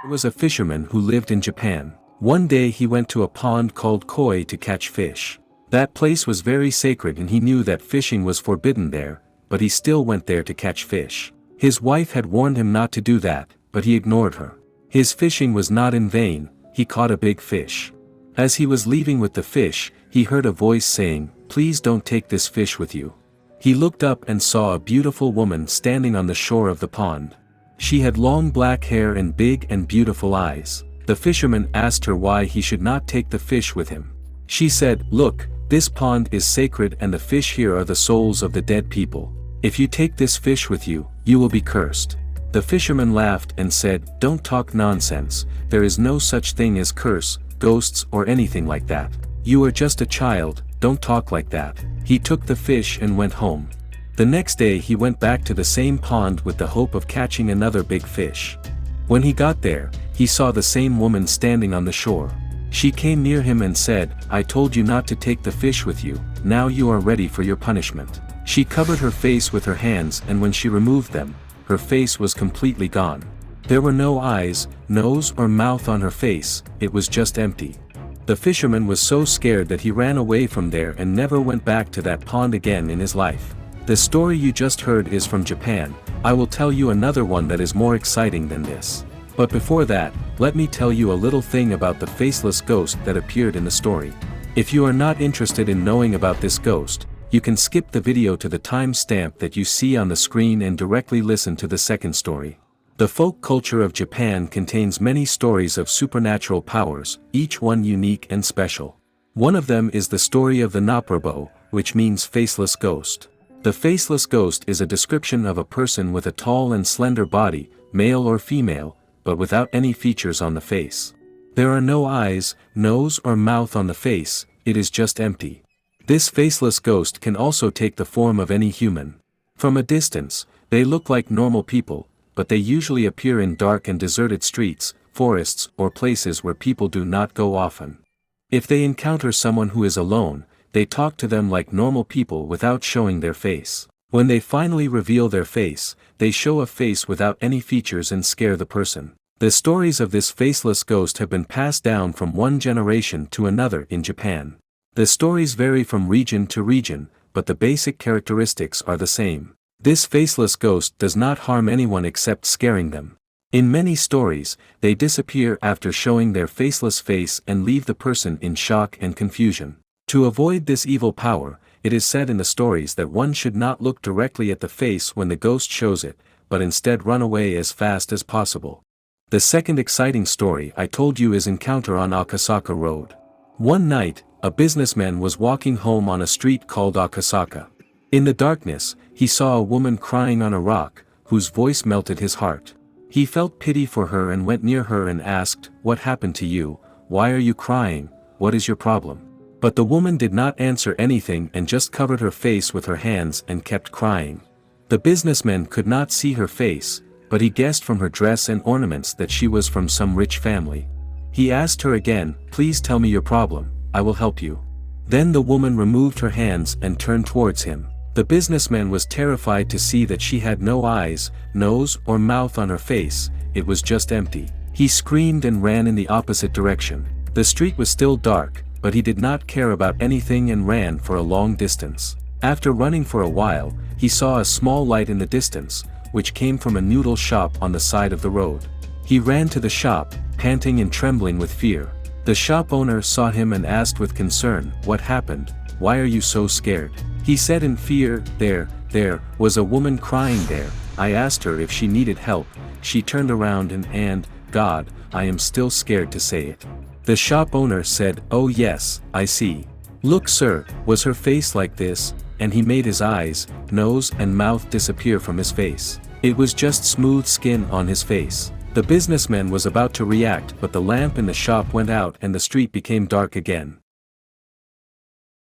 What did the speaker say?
There was a fisherman who lived in Japan. One day he went to a pond called Koi to catch fish. That place was very sacred and he knew that fishing was forbidden there, but he still went there to catch fish. His wife had warned him not to do that, but he ignored her. His fishing was not in vain, he caught a big fish. As he was leaving with the fish, he heard a voice saying, "Please don't take this fish with you." He looked up and saw a beautiful woman standing on the shore of the pond. She had long black hair and big and beautiful eyes. The fisherman asked her why he should not take the fish with him. She said, "Look, this pond is sacred and the fish here are the souls of the dead people. If you take this fish with you, you will be cursed." The fisherman laughed and said, "Don't talk nonsense, there is no such thing as curse, ghosts or anything like that. You are just a child, don't talk like that." He took the fish and went home. The next day he went back to the same pond with the hope of catching another big fish. When he got there, he saw the same woman standing on the shore. She came near him and said, "I told you not to take the fish with you, now you are ready for your punishment." She covered her face with her hands and when she removed them, her face was completely gone. There were no eyes, nose or mouth on her face, it was just empty. The fisherman was so scared that he ran away from there and never went back to that pond again in his life. The story you just heard is from Japan. I will tell you another one that is more exciting than this. But before that, let me tell you a little thing about the faceless ghost that appeared in the story. If you are not interested in knowing about this ghost, you can skip the video to the timestamp that you see on the screen and directly listen to the second story. The folk culture of Japan contains many stories of supernatural powers, each one unique and special. One of them is the story of the Naprobo, which means faceless ghost. The faceless ghost is a description of a person with a tall and slender body, male or female, but without any features on the face. There are no eyes, nose or mouth on the face, it is just empty. This faceless ghost can also take the form of any human. From a distance, they look like normal people, but they usually appear in dark and deserted streets, forests or places where people do not go often. If they encounter someone who is alone, they talk to them like normal people without showing their face. When they finally reveal their face, they show a face without any features and scare the person. The stories of this faceless ghost have been passed down from one generation to another in Japan. The stories vary from region to region, but the basic characteristics are the same. This faceless ghost does not harm anyone except scaring them. In many stories, they disappear after showing their faceless face and leave the person in shock and confusion. To avoid this evil power, it is said in the stories that one should not look directly at the face when the ghost shows it, but instead run away as fast as possible. The second exciting story I told you is Encounter on Akasaka Road. One night, a businessman was walking home on a street called Akasaka. In the darkness, he saw a woman crying on a rock, whose voice melted his heart. He felt pity for her and went near her and asked, "What happened to you? Why are you crying? What is your problem?" But the woman did not answer anything and just covered her face with her hands and kept crying. The businessman could not see her face, but he guessed from her dress and ornaments that she was from some rich family. He asked her again, "Please tell me your problem, I will help you." Then the woman removed her hands and turned towards him. The businessman was terrified to see that she had no eyes, nose or mouth on her face, it was just empty. He screamed and ran in the opposite direction. The street was still dark, but he did not care about anything and ran for a long distance. After running for a while, he saw a small light in the distance, which came from a noodle shop on the side of the road. He ran to the shop, panting and trembling with fear. The shop owner saw him and asked with concern, "What happened? Why are you so scared?" He said in fear, There was a woman crying there. I asked her if she needed help, she turned around and, God, I am still scared to say it." The shop owner said, "Oh yes, I see. Look sir, was her face like this?" And he made his eyes, nose and mouth disappear from his face. It was just smooth skin on his face. The businessman was about to react but the lamp in the shop went out and the street became dark again.